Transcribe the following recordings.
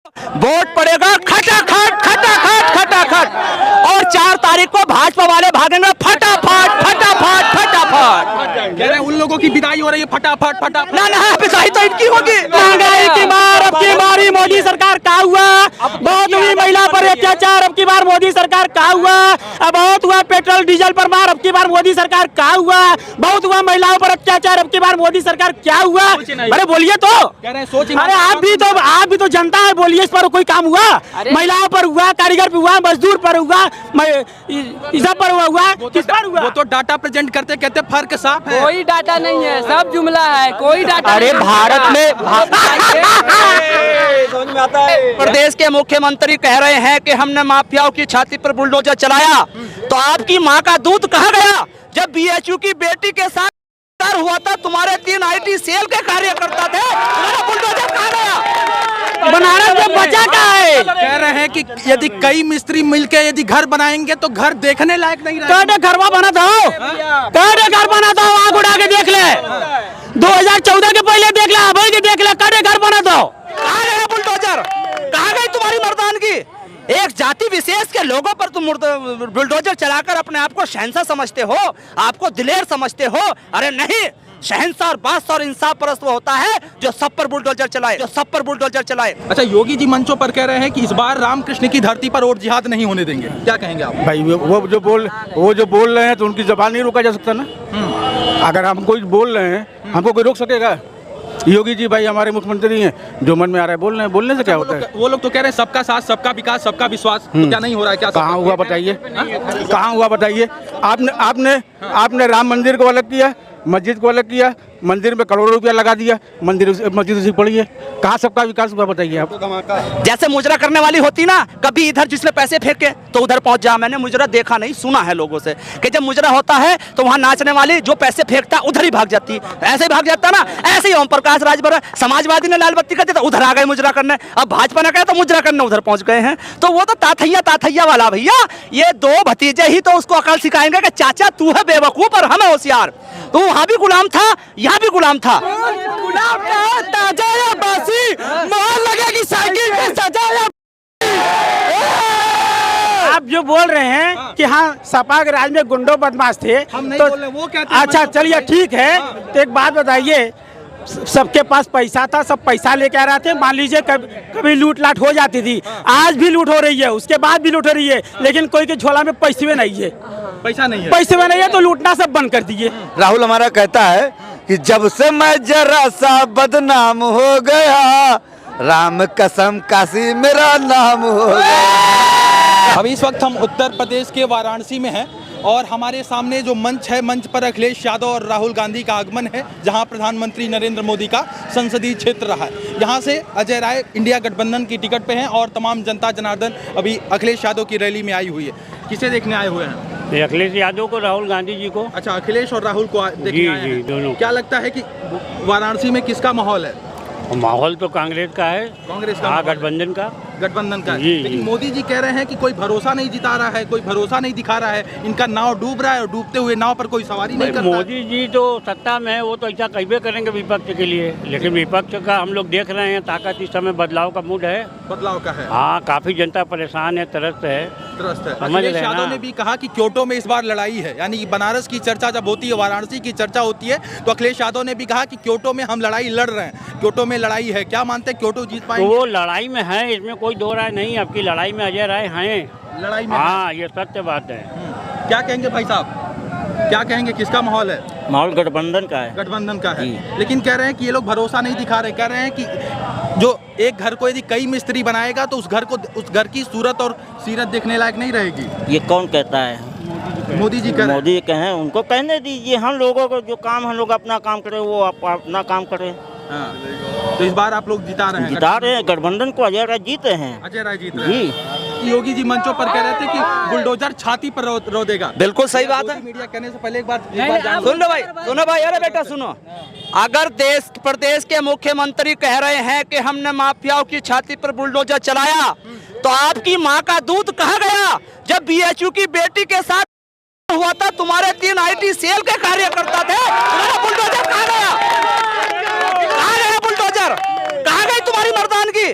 Vote पड़ेगा खटाखट खटाखट खटाखट और 4 तारीख को भाजपा वाले भागेंगे फटाफट फटाफट फटाफट। कह रहे हैं उन लोगों की विदाई हो रही है फटाफट फटाफट। ना पिसाई तो इनकी होगी। महंगाई की मार अब की बारी मोदी सरकार का हुआ, बहुत हुई महिला पर अत्याचार अब की बार मोदी सरकार का हुआ, अब बहुत हुआ पेट्रोल डीजल पर मार अब की बार मोदी सरकार का हुआ, बहुत हुआ महिलाओं पर अत्याचार अब की बार मोदी सरकार क्या हुआ। अरे बोलिए तो, कह रहे हैं सोच। अरे आप भी तो जनता है, बोलिए इस पर कोई काम हुआ? महिलाओं पर हुआ, कारीगर पर हुआ, मजदूर पर हुआ, इस पर हुआ, किस पर हुआ? वो तो डाटा प्रेजेंट करते कहते फर्क साफ है। कोई डाटा नहीं है, सब जुमला है, कोई डाटा। अरे भारत में प्रदेश के मुख्यमंत्री कह रहे हैं कि हमने माफियाओं की छाती पर बुलडोजर चलाया, तो आपकी मां का दूध कहाँ गया जब बीएचयू की बेटी के साथ हुआ था? तुम्हारे 3 IT सेल के कार्यकर्ता थे, बुलडोजर कहाँ गया? बनारस में बचा क्या है? कह रहे हैं कि यदि कई मिस्त्री मिलकर यदि घर बनाएंगे तो घर देखने लायक नहीं रहेगा। कहते घरवा बना था, कहते घर बना था, आग उड़ा के देख ले, 2014 के पहले देख ले, अभी के देख ले, कहते घर बना था। कहाँ गया बुलडोजर? कहाँ गई तुम्हारी मर्दानगी? एक जाति विशेष के लोगों पर तुम बुलडोजर चलाकर अपने आप को शहंशाह समझते हो, आपको दिलेर समझते हो। अरे नहीं, शहंशाह और बादशाह और इंसाफ परस्त वो होता है जो सब पर बुलडोजर चलाए, जो सब पर बुलडोजर चलाए। अच्छा, योगी जी मंचों पर कह रहे हैं कि इस बार रामकृष्ण की धरती पर और जिहाद नहीं होने देंगे, क्या कहेंगे आप? भाई वो जो बोल रहे हैं तो उनकी जबान नहीं रोका जा सकता ना। अगर हम कोई बोल रहे हैं, हमको कोई रोक सकेगा? योगी जी भाई हमारे मुख्यमंत्री हैं, जो मन में आ रहा है बोल रहे हैं, बोलने से क्या होता है? वो लोग तो कह रहे हैं सबका साथ सबका विकास सबका विश्वास, तो क्या नहीं हो रहा है? क्या कहाँ हुआ बताइए, कहाँ हुआ बताइए? आपने राम मंदिर को अलग किया, मस्जिद को अलग किया, मंदिर में करोड़ों रुपया लगा दिया, मस्जिद उसी पड़ी है, कहाँ सबका विकास हुआ बताइए आप? जैसे मुजरा करने वाली होती ना, कभी इधर जिसने पैसे फेंके तो उधर पहुंच जा। मैंने मुजरा देखा नहीं, सुना है लोगों से कि जब मुजरा होता है तो वहां नाचने वाली जो पैसे फेंकता उधर ही भाग जाती, ऐसे ही भाग जाता ना। ऐसे ही ओम प्रकाश राजभर समाजवादी ने लाल बत्ती कर दी तो उधर आ गए मुजरा करने, अब भाजपा ने कहा तो मुजरा करने उधर पहुंच गए हैं। तो वो तो ताथैया वाला भैया, ये 2 भतीजे ही तो उसको अकल सिखाएंगे कि चाचा तू है बेवकूफ और हम है होशियार। तो वहां भी गुलाम था, यहाँ भी गुलाम था। गुलाम का ताजा या बासी, मोहर लगेगी साइकिल पे सजा या। आप जो बोल रहे हैं कि हाँ सपा के राज में गुंडों बदमाश थे, हम नहीं तो बोल रहे, वो कहते हैं अच्छा चलिए ठीक है। तो एक बात बताइए, सबके पास पैसा था, सब पैसा लेके आ रहे थे। मान लीजिए कभी लूट लाट हो जाती थी, आज भी लूट हो रही है, उसके बाद भी लूट हो रही है, लेकिन कोई के झोला में पैसे नहीं है, पैसा नहीं है, पैसे में नहीं है तो लूटना सब बंद कर दिए। राहुल हमारा कहता है कि जब से मैं जरा सा बदनाम हो गया, राम कसम काशी मेरा नाम हो गया। अभी इस वक्त हम उत्तर प्रदेश के वाराणसी में हैं और हमारे सामने जो मंच है, मंच पर अखिलेश यादव और राहुल गांधी का आगमन है, जहां प्रधानमंत्री नरेंद्र मोदी का संसदीय क्षेत्र रहा है। यहां से अजय राय इंडिया गठबंधन की टिकट पे हैं और तमाम जनता जनार्दन अभी अखिलेश यादव की रैली में आई हुई है। किसे देखने आए हुए हैं? अखिलेश यादव को, राहुल गांधी जी को। अच्छा, अखिलेश और राहुल को देखने आए हैं। दोनों। क्या लगता है कि वाराणसी में किसका माहौल है? माहौल तो कांग्रेस का है, कांग्रेस का, हाँ गठबंधन का है। जी, लेकिन जी। मोदी जी कह रहे हैं कि कोई भरोसा नहीं जिता रहा है, कोई भरोसा नहीं दिखा रहा है, इनका नाव डूब रहा है और डूबते हुए नाव पर कोई सवारी नहीं करता। मोदी जी तो सत्ता में है, वो तो ऐसा कहबे करेंगे विपक्ष के लिए, लेकिन विपक्ष का हम लोग देख रहे हैं ताकत इस समय बदलाव का मूड है। बदलाव का है, हाँ काफी जनता परेशान है, त्रस्त है। अखिलेश यादव ने भी कहा कि क्योटो में इस बार लड़ाई है, यानी बनारस की चर्चा जब होती है, वाराणसी की चर्चा होती है, तो अखिलेश यादव ने भी कहा कि क्योटो में हम लड़ाई लड़ रहे हैं, क्योटो में लड़ाई है। क्या मानते हैं क्योटो जीत पाएंगे? तो वो लड़ाई में है, इसमें कोई दो राय नहीं, आपकी लड़ाई में अजय राय हैं, लड़ाई में। हाँ ये सत्य बात है। क्या कहेंगे भाई साहब, क्या कहेंगे, किसका माहौल है? माहौल गठबंधन का है। गठबंधन का है, लेकिन कह रहे हैं कि ये लोग भरोसा नहीं दिखा रहे, कह रहे हैं कि जो एक घर को यदि कई मिस्त्री बनाएगा तो उस घर की सूरत और सीरत देखने लायक नहीं रहेगी। ये कौन कहता है? मोदी जी कह रहे हैं। मोदी कहें, उनको कहने दीजिए, हम लोगों को जो काम हम लोग अपना काम करें, वो अपना काम करें। हाँ। तो इस बार आप लोग जिता रहे हैं? जिता रहे हैं, गठबंधन को अजय राय जीते हैं। अजय राय जीत रहे हैं। योगी जी मंचों पर कह रहे थे कि बुलडोजर छाती पर रो देगा। बिल्कुल सही बात है। मीडिया कहने से पहले एक बार सुनो भाई, अरे बेटा सुनो, अगर देश प्रदेश के मुख्यमंत्री कह रहे हैं कि हमने माफियाओं की छाती पर बुलडोजर चलाया, तो आपकी माँ का दूध कहाँ गया जब बीएचयू की बेटी के साथ हुआ था? तुम्हारे 3 IT सेल के कार्यकर्ता थे, बुलडोजर कहाँ गया? कहाँ गया बुलडोजर? कहाँ गई तुम्हारी मर्दानगी?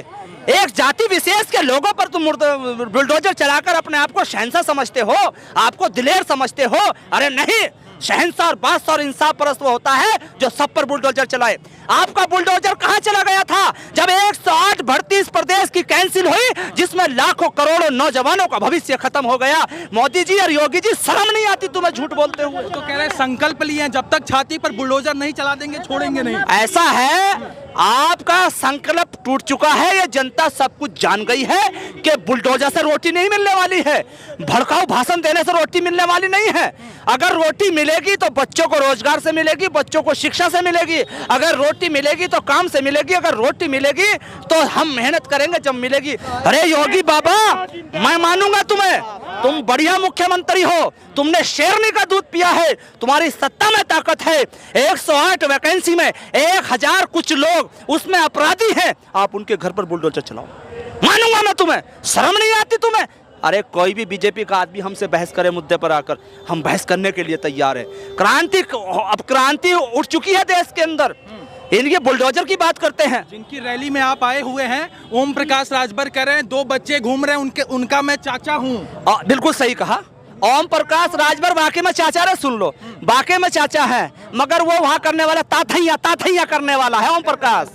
एक जाति विशेष के लोगों पर तुम बुलडोजर चलाकर अपने आप को शहंशाह समझते हो, आपको दिलेर समझते हो। अरे नहीं, शहंशाह और बादशाह और इंसाफ परस्त वो होता है जो सब पर बुलडोजर चलाए। आपका बुलडोजर कहां चला गया था जब 108 भर्ती इस प्रदेश की कैंसिल हुई, जिसमें लाखों करोड़ों नौजवानों का भविष्य खत्म हो गया। मोदी जी और योगी जी, शर्म नहीं आती तुम्हें झूठ बोलते हुए? तो कह रहे हैं संकल्प लिए हैं, जब तक छाती पर बुलडोजर नहीं चला देंगे छोड़ेंगे नहीं। ऐसा है, आपका संकल्प टूट चुका है। ये जनता सब कुछ जान गई है कि बुलडोजर से रोटी नहीं मिलने वाली है, भड़काऊ भाषण देने से रोटी मिलने वाली नहीं है। अगर रोटी मिलेगी तो बच्चों को रोजगार से मिलेगी, बच्चों को शिक्षा से मिलेगी। अगर रोटी मिलेगी तो काम से मिलेगी। अगर रोटी मिलेगी तो हम मेहनत करेंगे जब मिलेगी। अरे योगी बाबा, मैं मानूंगा तुम्हें, तुम बढ़िया मुख्यमंत्री हो, तुमने शेरनी का दूध पिया है, तुम्हारी सत्ता में ताकत है। 108 वैकेंसी में 1000 कुछ लोग उसमें अपराधी हैं, आप उनके घर पर बुलडोजर चलाओ, मानूंगा मैं तुम्हें। शर्म नहीं आती तुम्हें? अरे कोई भी बीजेपी का आदमी हमसे बहस करे मुद्दे पर आकर, हम बहस करने के लिए तैयार है। अब क्रांति उठ चुकी है देश के अंदर। इनके बुलडोजर की बात करते हैं। जिनकी रैली में आप आए हुए हैं, ओम प्रकाश राजभर कह रहे हैं 2 बच्चे घूम रहे हैं, उनका मैं चाचा हूँ। बिल्कुल सही कहा। ओम प्रकाश राजभर वाकई में चाचा रे, सुन लो, वाकई में चाचा है, मगर वो वहां करने वाला ताथैया करने वाला है ओम प्रकाश।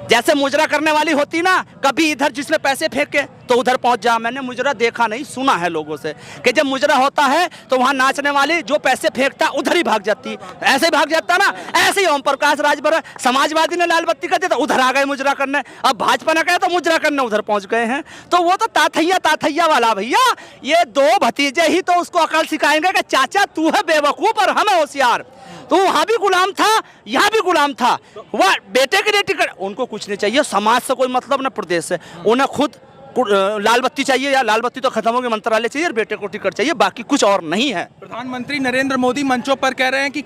जैसे मुजरा करने वाली होती ना, कभी इधर जिसने पैसे फेंके तो उधर पहुंच जा। मैंने मुजरा देखा नहीं, सुना है लोगों से कि जब मुजरा होता है तो वहां नाचने वाली जो पैसे फेंकता उधर ही भाग जाती। ऐसे ही भाग जाता ना, ऐसे ही ओम प्रकाश राजभर, समाजवादी ने लाल बत्ती कर दिया तो उधर आ गए मुजरा करने, अब भाजपा ने कहा तो मुजरा करने उधर पहुंच गए हैं। तो वो तो ताथैया वाला भैया। ये 2 भतीजे ही तो उसको अकल सिखाएंगे कि चाचा तू है बेवकूफ और हम है होशियार। तो वहां भी गुलाम था, यहाँ भी गुलाम था। वह बेटे की बेटी कर, उनको कुछ नहीं चाहिए, समाज से कोई मतलब ना, प्रदेश से। उन्हें खुद लाल बत्ती चाहिए, या लाल बत्ती तो खत्म हो गई, मंत्रालय चाहिए और बेटे को टिकट चाहिए, बाकी कुछ और नहीं है। प्रधानमंत्री नरेंद्र मोदी मंचों पर कह रहे हैं कि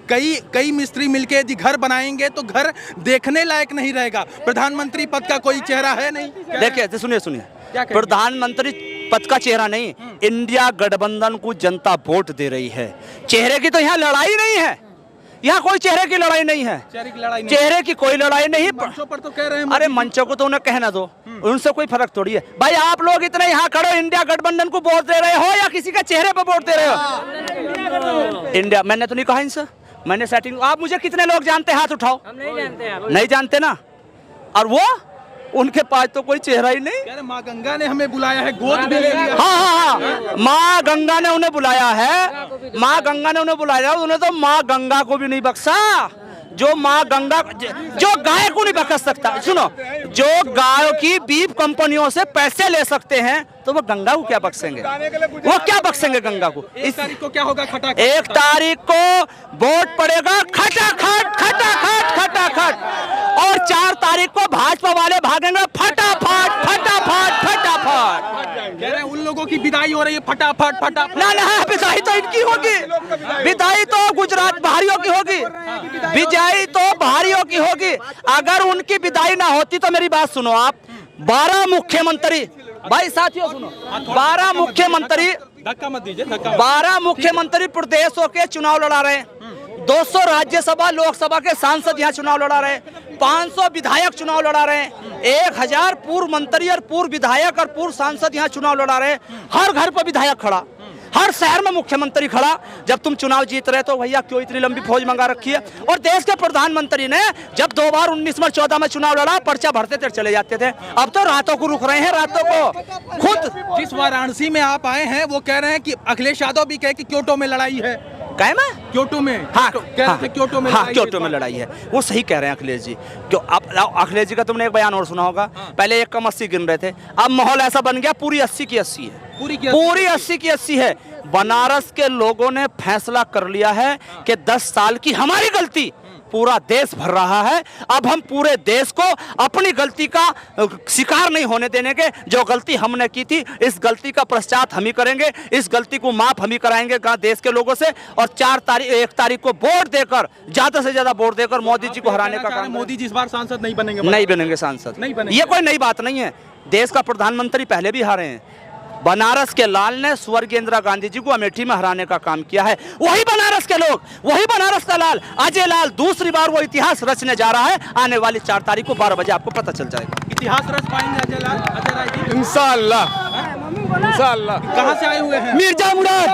कई मिस्त्री मिलके यदि घर बनाएंगे तो घर देखने लायक नहीं रहेगा। प्रधानमंत्री पद का कोई चेहरा है नहीं। देखिए सुनिए, प्रधानमंत्री पद का चेहरा नहीं, इंडिया गठबंधन को जनता वोट दे रही है। चेहरे की तो यहाँ लड़ाई नहीं है, यहाँ कोई चेहरे की लड़ाई नहीं है, चेहरे की कोई लड़ाई नहीं। मंचों पर तो कह रहे हैं। अरे मंचों को तो उन्हें कहना दो, उनसे कोई फर्क थोड़ी है भाई। आप लोग इतने यहाँ खड़े इंडिया गठबंधन को वोट दे रहे हो या किसी के चेहरे पर वोट दे रहे हो? इंडिया, मैंने तो नहीं कहा इनसे, मैंने सेटिंग। आप मुझे कितने लोग जानते हैं, हाथ उठाओ। हम नहीं जानते, नहीं जानते ना। और वो उनके पास तो कोई चेहरा ही नहीं। माँ गंगा ने हमें बुलाया है, गोद में ले लिया। हाँ, माँ गंगा ने उन्हें बुलाया है, माँ गंगा ने उन्हें बुलाया, उन्हें तो माँ गंगा को भी नहीं बख्शा। जो माँ गंगा, जो गाय को नहीं बख्श सकता, सुनो, जो गायों की बीफ कंपनियों से पैसे ले सकते हैं तो वो गंगा को क्या बख्शेंगे? वो क्या बख्शेंगे गंगा को? 1 तारीख को क्या होगा? 1 तारीख को वोट पड़ेगा खटाखट खटाखट खटाखट, और 4 तारीख को भाजपा वाले भागेंगे फटाफट फटाफट फटाफट। कह रहे हैं उन लोगों की विदाई हो रही है फटाफट फटाफट। ना विदाई तो इनकी होगी, विदाई तो गुजरात बाहरियों की होगी, विदाई तो बाहरियों की होगी। अगर उनकी विदाई ना होती तो मेरी बात सुनो आप, 12 मुख्यमंत्री, भाई साथियों सुनो, 12 मुख्यमंत्री, धक्का मत दीजिए, धक्का। 12 मुख्यमंत्री प्रदेशों के चुनाव लड़ा रहे हैं, 200 राज्यसभा लोकसभा के सांसद यहाँ चुनाव लड़ा रहे हैं, 500 विधायक चुनाव लड़ा रहे हैं, 1000 पूर्व मंत्री और पूर्व विधायक और पूर्व सांसद यहाँ चुनाव लड़ा रहे हैं। हर घर पर विधायक खड़ा, हर शहर में मुख्यमंत्री खड़ा। जब तुम चुनाव जीत रहे तो भैया क्यों इतनी लंबी फौज मंगा रखी है? और देश के प्रधानमंत्री ने जब 2 बार 19 में 14 में चुनाव लड़ा, पर्चा भरते थे चले जाते थे, अब तो रातों को रुक रहे हैं, रातों को। खुद जिस वाराणसी में आप आए हैं वो कह रहे हैं कि अखिलेश यादव भी कहे कि क्योटो में लड़ाई है। क्या में? क्योटो में। हाँ, कह रहे थे क्योटो में। हाँ, क्योटो में लड़ाई है, वो सही कह रहे हैं अखिलेश जी। क्यों? अब अखिलेश जी का तुमने एक बयान और सुना होगा, पहले 1 कम 80 गिन रहे थे, अब माहौल ऐसा बन गया पूरी 80 की 80 है, पूरी 80 की 80 है। बनारस के लोगों ने फैसला कर लिया है कि 10 साल की हमारी गलती पूरा देश भर रहा है। अब हम पूरे देश को अपनी गलती का शिकार नहीं होने देने के। जो गलती हमने की थी, इस गलती का पश्चात हम ही करेंगे, इस गलती को माफ हम ही कराएंगे देश के लोगों से। और 1 तारीख को वोट देकर, ज्यादा से ज्यादा वोट देकर मोदी जी को हराने का काम। मोदी जी इस बार सांसद नहीं बनेंगे? नहीं बनेंगे सांसद, नहीं बनेंगे। ये कोई नई बात नहीं है। देश का प्रधानमंत्री पहले भी हारे हैं। बनारस के लाल ने स्वर्गीय इंदिरा गांधी जी को अमेठी में हराने का काम किया है। वही बनारस के लोग, वही बनारस का लाल, अजय लाल दूसरी बार वो इतिहास रचने जा रहा है। आने वाली 4 तारीख को 12 बजे आपको पता चल जाएगा। इतिहास रच पाएंगे अजय राय जी? इंशाअल्लाह इंशाअल्लाह। कहाँ से आए हुए हैं? मिर्जा मुराद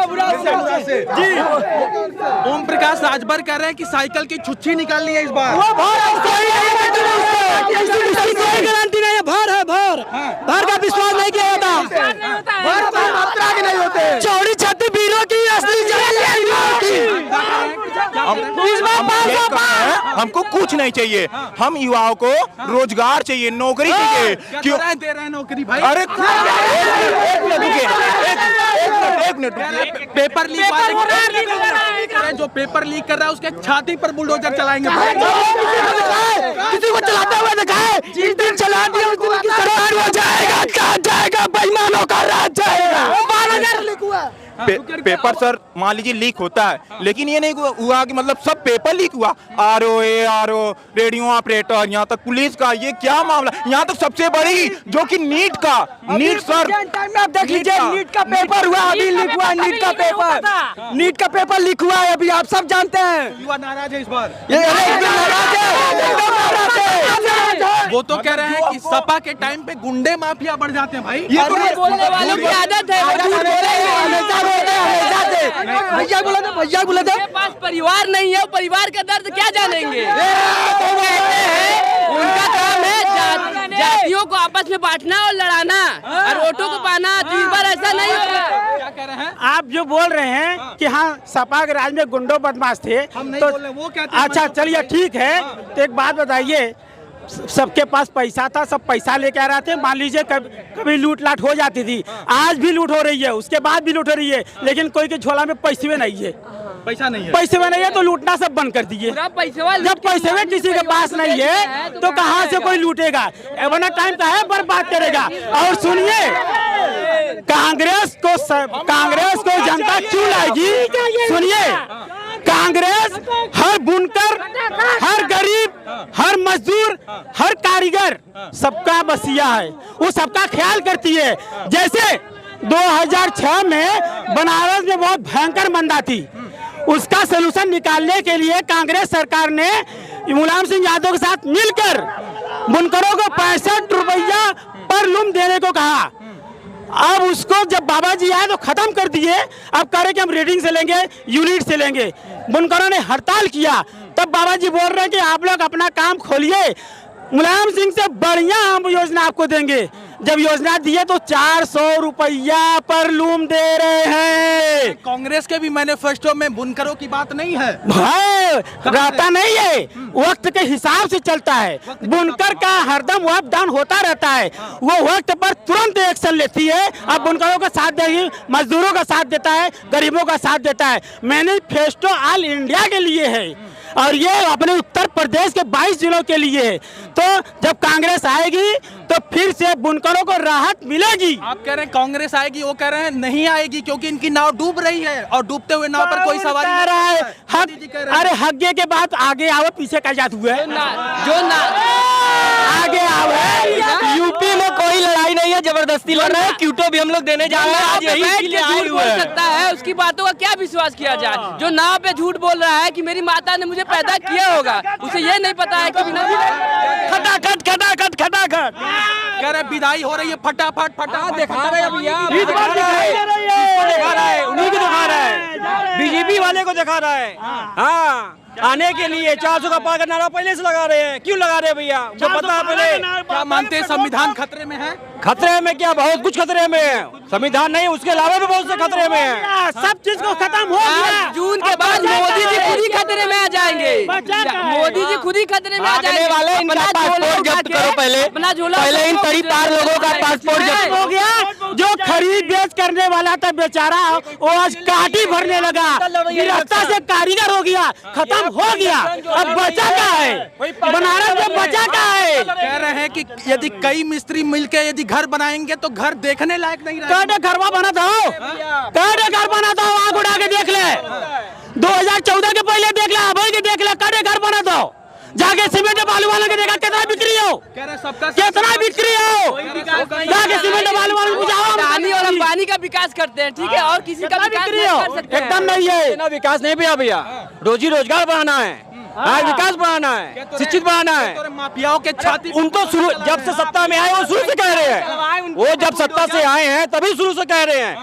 से जी। ओम प्रकाश राजभर कह रहे हैं कि साइकिल की छुच्छी निकालनी है इस बार। कोई गारंटी नहीं है, भार है भार, भार का विश्वास नहीं किया जाता, मात्रा के नहीं होते, चौड़ी छाती बीरों की असली हमको कुछ नहीं चाहिए, हम युवाओं को रोजगार चाहिए, नौकरी चाहिए। क्यों दे रहे हैं नौकरी भाई? अरे एक मिनट पेपर लीक वाले जो पेपर लीक कर रहा है उसके छाती पर बुलडोजर चलाएंगे। किसी को चलाते हुए दिखाए, जिस दिन चला दिया उस दिन की सरकार हो जाएगा, काट जाएगा, बेईमानों का राज जाएगा। 12,000 लिख हुआ पेपर सर मान लीजिए लीक होता है, लेकिन ये नहीं हुआ कि मतलब सब पेपर लीक हुआ। आरओ रेडियो ऑपरेटर, यहाँ तक पुलिस का, ये क्या मामला, यहाँ तक सबसे बड़ी जो कि नीट सर टाइम में आप देख लीजिए, नीट का पेपर हुआ, अभी लीक हुआ, नीट का पेपर लीक हुआ है, अभी आप सब जानते हैं। युवा नाराज है इस बार। वो तो कह रहे हैं कि सपा के टाइम पे गुंडे माफिया बढ़ जाते हैं भाई। ये बोलने वालों की आदत है, भैया बोले थे पास परिवार नहीं है, परिवार का दर्द क्या जानेंगे। उनका काम है जातियों को आपस में बांटना और लड़ाना और वोटों को पाना, तो इस बार ऐसा नहीं होगा। क्या कह रहे हैं? आप जो बोल रहे हैं कि हाँ सपा के राज में गुंडों बदमाश थे, हम नहीं तो बोल रहे, वो कहते हैं अच्छा चलिए ठीक है, तो एक बात बताइए, सबके पास पैसा था, सब पैसा लेके आ रहे थे, मान लीजिए कभी लूट लाट हो जाती थी, आज भी लूट हो रही है, उसके बाद भी लूट हो रही है, लेकिन कोई के झोला में पैसे नहीं है, पैसा नहीं है, पैसे नहीं है तो लूटना सब बंद कर दिए। जब पैसे किसी के पास नहीं है तो कहाँ से कोई लूटेगा, वरना टाइम का है बर्बाद करेगा। और सुनिए, कांग्रेस को जनता क्यों लाएगी, सुनिए, कांग्रेस हर बुनकर, हर गरीब, हर मजदूर, हर कारीगर सबका बसिया है, वो सबका ख्याल करती है। जैसे 2006 में बनारस में बहुत भयंकर मंदा थी, उसका सलूशन निकालने के लिए कांग्रेस सरकार ने मुलायम सिंह यादव के साथ मिलकर बुनकरों को 65 रुपया पर लूम देने को कहा। अब उसको जब बाबा जी आए तो खत्म कर दिए, अब कह रहे कि हम रीडिंग से लेंगे, यूनिट से लेंगे। बुनकरों ने हड़ताल किया, तब बाबा जी बोल रहे हैं कि आप लोग अपना काम खोलिए, मुलायम सिंह से बढ़िया हम योजना आपको देंगे। जब योजना दिए तो 400 रुपया पर लूम दे रहे हैं। कांग्रेस के भी मैनिफेस्टो में बुनकरों की बात नहीं है, रहता नहीं है, वक्त के हिसाब से चलता है। बुनकर का हरदम अप डाउन होता रहता है, वो वक्त पर तुरंत एक्शन लेती है। अब बुनकरों का साथ देगी, मजदूरों का साथ देता है, गरीबों का साथ देता है। मैनिफेस्टो ऑल इंडिया के लिए है और ये अपने उत्तर प्रदेश के 22 जिलों के लिए है। तो जब कांग्रेस आएगी तो फिर से बुनकरों को राहत मिलेगी। आप कह रहे हैं कांग्रेस आएगी, वो कह रहे हैं नहीं आएगी क्योंकि इनकी नाव डूब रही है और डूबते हुए नाव पर कोई सवारी नहीं रहा है। अरे हक हग्गे के बाद आगे आओ, पीछे का जात हुआ है, आगे आओ। यूपी में कोई लड़ाई नहीं है, जबरदस्ती लड़ रहे हैं, क्यूटो भी हम लोग देने जा रहे हैं, आज यही बोल सकता है, उसकी बातों का क्या विश्वास किया जाए। जो नाव पे झूठ बोल रहा है कि मेरी माता ने मुझे पैदा किया होगा, उसे ये नहीं पता है कि खटाखट खटाखट खटाखट कह रहे विदाई हो रही है, फटाफट दिखा रहे हैं भैया, उन्हीं को दिखा रहा है, बीजेपी वाले को दिखा रहा है। हाँ, आने के लिए 400 का पार का नारा पहले से लगा रहे हैं। क्यों लगा रहे हैं भैया, जो पता है पहले। क्या मानते हैं संविधान खतरे में है? खतरे में क्या, बहुत कुछ खतरे में है, संविधान नहीं उसके अलावा भी बहुत से खतरे में है। सब चीज को खत्म हो गया। जून के बाद मोदी जी खुद ही खतरे में आ जाएंगे, मोदी जी खुद ही खतरे में आ जाएंगे। वाले इनका पासपोर्ट जब्त करो, पहले इन 34 लोगों का पासपोर्ट जब्त हो गया। जो खरीद बेच करने वाला था बेचारा, वो आज काटी भरने लगा, गिरफ्तार से कारीगर हो गया, खत्म हो गया। अब बचा क्या है, बनारस में बचा क्या है। कह रहे हैं कि यदि कई मिस्त्री मिलकर यदि घर बनाएंगे तो घर देखने लायक नहीं रहेगा। कहते घरवा बना था, कहते घर बना था, आग उड़ा के देख ले, 2014 के पहले देख ले, अभी के देख ले, कहते घर बना था, जाके सीमेंट बालू वाले के देखा कितना बिक्री हो, कितना बिक्री हो, जाके सीमेंट बालू वाले को जाओ। अडानी और अंबानी का विकास करते हैं, ठीक है, और किसी का विकास नहीं कर सकते। एकदम नहीं है, विकास नहीं भैया, रोजी रोजगार बढ़ाना है, हाँ, विकास बढ़ाना है, शिक्षित बढ़ाना है। माफियाओं के छाती उनको शुरू जब से सत्ता में आए वो शुरू से कह रहे हैं, वो जब सत्ता से आए हैं तभी शुरू से कह रहे हैं,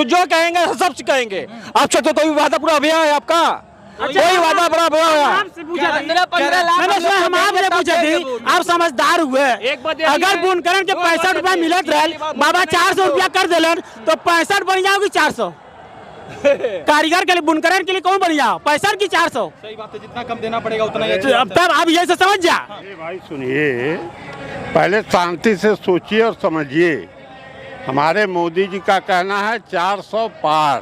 जो कहेंगे सब कहेंगे। अब तो कोई वादा पूरा अभिया है आपका, कोई वादा बड़ा हुआ है। हम आपसे पूछे थी, आप समझदार हुए। अगर बुनकरन के 65 रुपया मिलत रहे, बाबा 400 रुपया कर दिलन तो 65 बन जाओगी 400। कारीगर के लिए, बुनकरन के लिए कौन बन जाओ 65 की 400। सही बात है, जितना कम देना पड़ेगा उतना ही अच्छा। अब तब आप ये से समझ जा। भाई सुनिए, पहले शांति से सोचिए और समझिए। हमारे मोदी जी का कहना है 400 पार,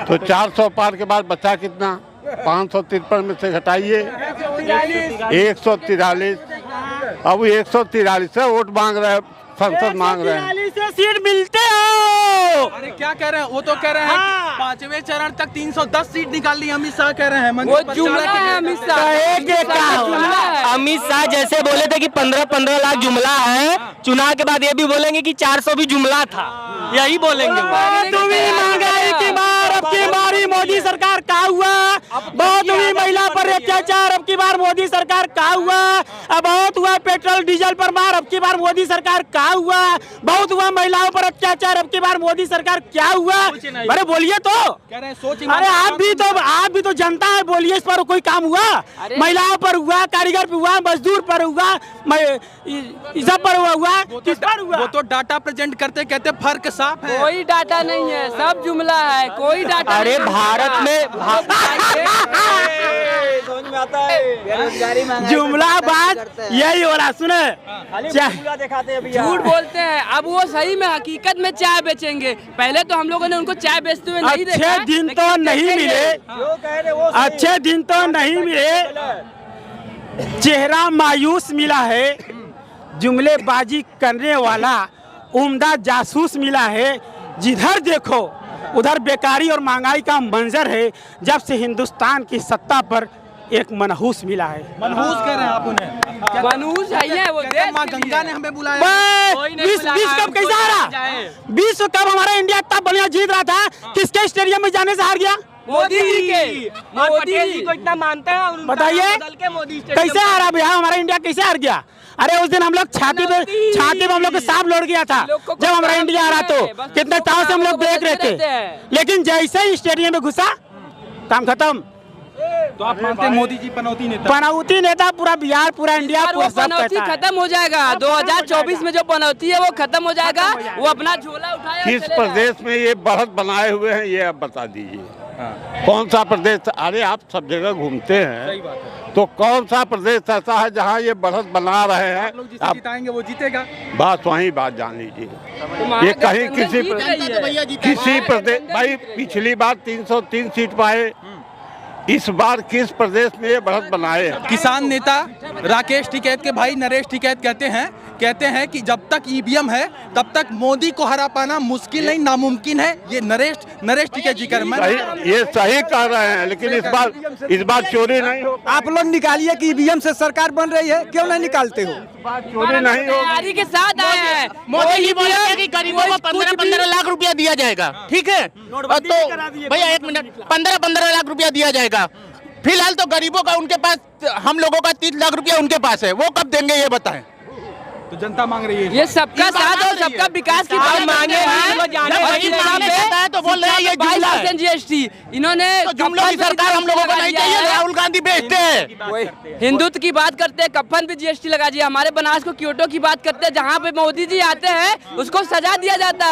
तो 400 पार के बाद बचा कितना? 553 में से घटाइए 143। अब 143 से वोट मांग रहे हैं, संसद मांग रहे हैं। 143 से सीट मिलते हो। अरे क्या कह रहे हैं, वो तो कह रहे हैं कि 5वें चरण तक 310 सीट निकाल ली। अमित शाह कह रहे हैं, वो जुमला है अमित शाह। अमित शाह जैसे बोले थे कि 15-15 लाख जुमला है, चुनाव के बाद ये भी बोलेंगे कि 400 भी जुमला था, यही बोलेंगे। महंगाई की मार, अब की बारी मोदी सरकार का हुआ। बहुत हुई महिला पर अत्याचार, अब की बार मोदी सरकार का हुआ। अब बहुत हुआ पेट्रोल डीजल पर मार, अब की बार मोदी सरकार का हुआ। बहुत हुआ महिलाओं पर अत्याचार, अब की बार मोदी सरकार क्या हुआ? अरे बोलिए तो। कह रहे हैं सोच। अरे आप भी तो जनता है, बोलिए इस पर कोई काम हुआ? महिलाओं पर हुआ, कारीगर पर हुआ, मजदूर पर हुआ, सब पर हुआ, किस पर हुआ? वो तो डाटा प्रेजेंट करते कहते फर्क साफ है। कोई डाटा नहीं है, सब जुमला है, कोई डाटा। अरे भारत में जुमला बात यही हो रहा। सुने, झूठ बोलते हैं। अब वो सही में हकीकत में चाय बेचेंगे। पहले तो हम लोगों ने उनको चाय बेचते हुए नहीं देखा। अच्छे दिन तो नहीं मिले, अच्छे दिन तो नहीं मिले, चेहरा मायूस मिला है। जुमलेबाजी करने वाला उम्दा जासूस मिला है। जिधर देखो उधर बेकारी और महंगाई का मंजर है। जब से हिंदुस्तान की सत्ता पर एक मनहूस मिला है। मनहूस कह रहे हैं आप उन्हें? मनहूस है वो। माँ गंगा ने हमें बुलाया। विश्व कप कैसा हारा? विश्व कप हमारा इंडिया इतना बढ़िया जीत रहा था, किसके स्टेडियम में जाने से हार गया? मोदी जी के। मोदी जी को इतना मानते हैं, बताइए कैसे हारा भैया? हमारा इंडिया कैसे हार गया? अरे उस दिन हम लोग छाती पे हम लोग को सांप लौट गया था जब हमारा इंडिया हारा। तो कितने ताव से हम लोग देख रहे थे, लेकिन जैसे ही स्टेडियम में घुसा काम खत्म। तो आप मानते हैं मोदी जी पनौती नेता? पनौती नेता पूरा बिहार, पूरा इंडिया, पूरा सब पनौती खत्म हो जाएगा। 2024 में जो पनौती है वो खत्म हो जाएगा। वो अपना झोला उठाया। किस प्रदेश में ये बढ़त बनाए हुए हैं, ये आप बता दीजिए। कौन सा प्रदेश? अरे आप सब जगह घूमते हैं, तो कौन सा प्रदेश ऐसा है जहाँ ये बढ़त बना रहे हैं? आप जिताएंगे वो जीतेगा। बात वही बात जान लीजिए। ये कहीं किसी प्रदेश, भाई पिछली बार 303 सीट पाए, इस बार किस प्रदेश में ये बढ़त बनाए? किसान नेता राकेश टिकैत के भाई नरेश टिकैत कहते हैं कि जब तक ईवीएम है तब तक मोदी को हरा पाना मुश्किल नहीं, नामुमकिन है। ये नरेश टिकैत जी कर ये सही कह रहे हैं, लेकिन इस बार चोरी नहीं हो। आप लोग निकालिए कि ईवीएम से सरकार बन रही है, क्यों नहीं निकालते हो? चोरी नहीं हो। तैयारी के साथ आए हैं। मोदी जी बोले कि गरीबों को 15-15 लाख रुपया दिया जाएगा, ठीक है? तो भैया एक मिनट, 15-15 लाख रुपया दिया जाएगा। फिलहाल तो गरीबों का उनके पास, हम लोगों का 30 लाख रुपया उनके पास है, वो कब देंगे ये बताएं? तो जनता मांग रही है ये सबका साथ और सबका विकास की बात मांगे हैं। तो बोल रहे हैं ये जुमला है। GST इन्होंने जुमलों की सरकार हम लोगों को नहीं चाहिए। राहुल गांधी बेचते हैं। हिंदुत्व की बात करते हैं, कफन पे GST लगा दिया। हमारे बनास को क्योटो की बात करते हैं, जहाँ पे मोदी जी आते हैं उसको सजा दिया जाता है।